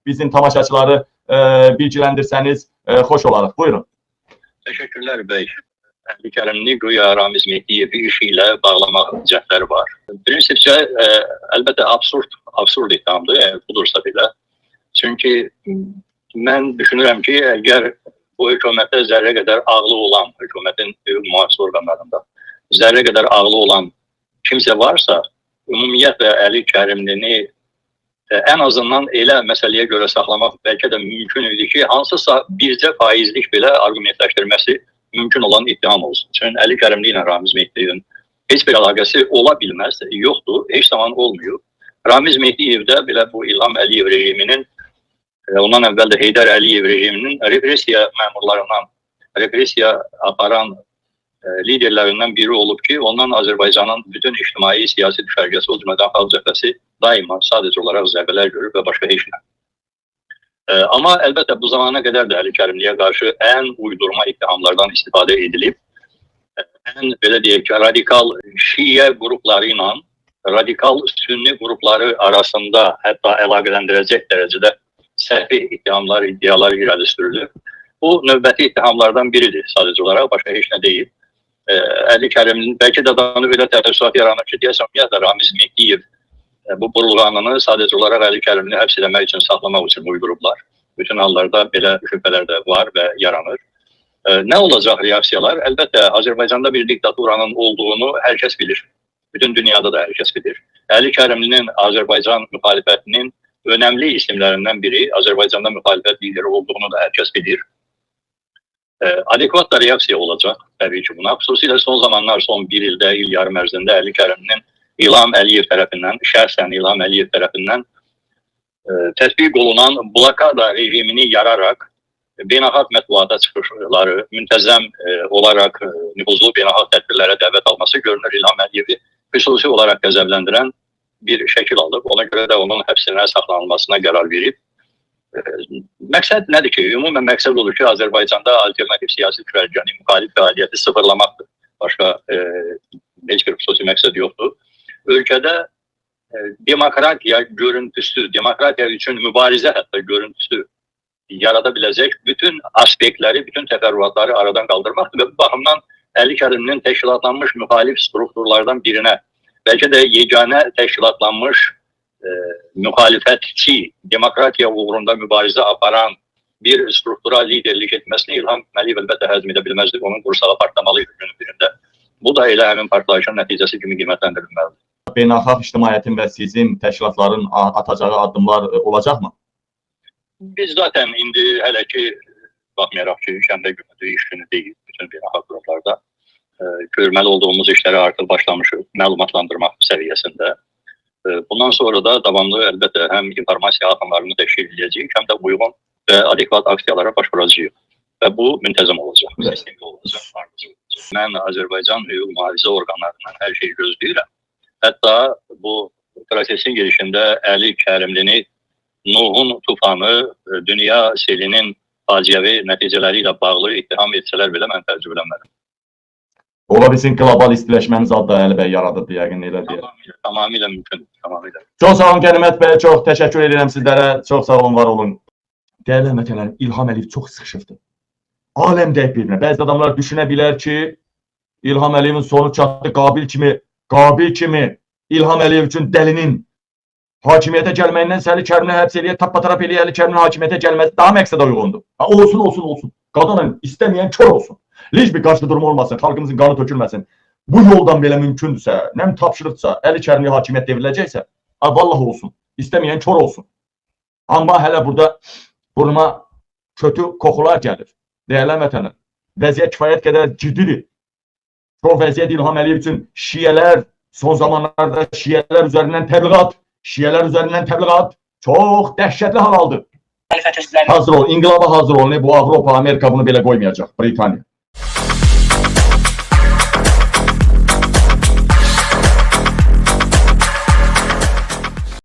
bizim tamaşaçıları bilgilendirseniz hoş olarıq. Buyurun. Teşekkürler bey. Əli Kərimli güya Ramiz Mehdiyevi işiyle bağlamaq cəhdləri var. Prinsipcə, əlbəttə absurd ithamdır, budursa belə. Çünki mən düşünürəm ki, əgər bu hökumətdə zərrə qədər ağlı olan, hökumətin mühafizə orqanlarında zərrə qədər ağlı olan kimsə varsa, ümumiyyətlə Əli Kərimlini en azından elə məsələyə görə saxlamaq bəlkə də mümkün idi ki, hansısa bircə faizlik belə argumentləşdirməsi mümkün olan ittiham olsun. Çünki Əli Kərimli ilə Ramiz Mehdiyevin heç bir əlaqəsi ola bilməz, yoxdur, heç zaman olmuyor. Ramiz Mehdiyevdə belə bu İlham Əliyev rejiminin, ondan əvvəl də Heydər Əliyev rejiminin repressiya məmurlarından, repressiya aparan liderlərindən biri olub ki, ondan Azərbaycanın bütün ictimai siyasi düşərgəsi, o cümlədən xalq cəbhəsi daima sadəcə olaraq zərbələr görür və başqa heç nə. Amma əlbəttə bu zamana qədər də Əli Kərimliyə qarşı ən uydurma ittihamlardan istifadə edilib. Ən belə deyək ki, radikal şiə qrupları ilə radikal sünni qrupları arasında hətta əlaqələndirəcək dərəcədə səhvi ittihamlar, iddialar irəli sürülür. Bu növbəti ittihamlardan biridir sadəcə olaraq, başqa heç nə deyil. Əli Kərimlinin bəlkə də adamı belə təəssürat yaranır ki, deyəsəm, ümumiyyətlə Ramiz Mehdiyev bu burulğanını sadəcə olaraq Əli Kərimlini həbs eləmək üçün, saxlamaq üçün uydurublar. Bütün hallarda belə şübhələr də var və yaranır. Nə olacaq reaksiyalar? Əlbəttə, Azərbaycanda bir diktaturanın olduğunu hər kəs bilir. Bütün dünyada da hər kəs bilir. Əli Kərimlinin Azərbaycan müxalifətinin önemli isimlərindən biri, Azərbaycanda müxalifət lideri olduğunu da hər kəs bilir. Adekvat da reaksiya olacaq təbii ki buna. Xüsusilə son zamanlar, son bir ildə, il yarım ərzində Əli Kərimlinin İlham Əliyev tərəfindən, şəxsən İlham Əliyev tərəfindən tətbiq olunan blokada rejimini yararaq beynəlxalq mətbuata çıxışları, müntəzəm olaraq nüfuzlu beynəlxalq tədbirlərə dəvət alması görünür İlham Əliyevi xüsusi olaraq qəzəbləndirən bir şəkil alıb. Ona görə də onun həbsinə saxlanılmasına qərar verib. Məqsəd nədir ki? Ümumən məqsəd olur ki, Azərbaycanda alternativ siyasi düşərgəni, müxalif fəaliyyəti sıfırlamaqdır. Başqa heç bir xüsusi məqsəd yoxdur. Ölkədə demokratiya görüntüsü, demokratiya üçün mübarizə hətta görüntüsü yarada biləcək bütün aspektləri, bütün təfərrüatları aradan qaldırmaqdır və bu baxımdan Əli Kərimlinin təşkilatlanmış müxalif strukturlardan birinə, bəlkə də yeganə təşkilatlanmış müxalifətçi, demokratiya uğrunda mübarizə aparan bir struktura liderlik etməsini İlham Əliyev əlbəttə həzm edə bilməzdir, onun qursağı partlamalıydı günün birində. Bu da elə həmin partlayışın nəticəsi kimi qiymətləndirilməlidir. Beynəlxalq ictimaiyyətin və sizin təşkilatların atacağı addımlar olacaqmı? Biz zaten indi hələ ki, baxmayaraq ki, şənbə günüdür, iş günü deyil, bütün beynəlxalq qruplarda görməli olduğumuz işləri artıq başlamışıq məlumatlandırmaq səviyyəsində. Bundan sonra da davamlı əlbəttə həm informasiya axınlarını təşkil edəcəyik, həm də uyğun və adekvat aksiyalara başvuracağıq. Və bu müntəzəm olacaq, sistemli olacaq, ardıcı olacaq. Mən Azərbaycan hüquq mühafizə orqanlarından hər şeyi gözləyirəm. Hətta bu prosesin girişində Əli Kərimlini Nuhun tufanı, dünya selinin faciəvi nəticələri ilə bağlı ittiham etsələr belə mən təəccüblənmərəm. Ola bilsin qlobal istiləşmənin zadı Əli bəy yaradırdı, yəqin elə deyək. Tamamilə mümkün, tamamilə. Çox sağ olun Qənimət bəy, çox təşəkkür edirəm sizlərə, çox sağ olun, var olun. Dəyərli həmvətənlərim, İlham Əliyev çox sıxışıqdır. Aləm deyib birinə. Bəzi adamlar düşünə bilər ki, İlham Əliyevin sonu çatdı, Qabil kimi İlham Əliyev üçün dəlinin hakimiyyətə gəlməyindən Əli Kərimli həbs eləyə, tappatarap eləyə, Əli Kərimli hakimiyyətə gəlməsi daha məqsədə uyğundur. Olsun. Qadının istəməyən kör olsun. Heç bir qarşı durum olmasın, xalqımızın qanı tökülməsin. Bu yoldan belə mümkündürsə, nə tapşırıqsa, Əli Kərimli hakimiyyət devriləcəksə, vallahi olsun. İstəməyən kör olsun. Amma hələ burada burnuma kötü qoxular gəlir. Dəyərli həmvətənlər, vəziyyət kifayət qədər ciddidir. Çox vəziyyət İlham Əliyev üçün şiələr, son zamanlarda şiələr üzərindən təbliğat çox dəhşətli hal aldı. Hazır ol, inqilaba hazır ol. Bu Avropa, Amerika bunu belə qoymayacaq, Britaniya.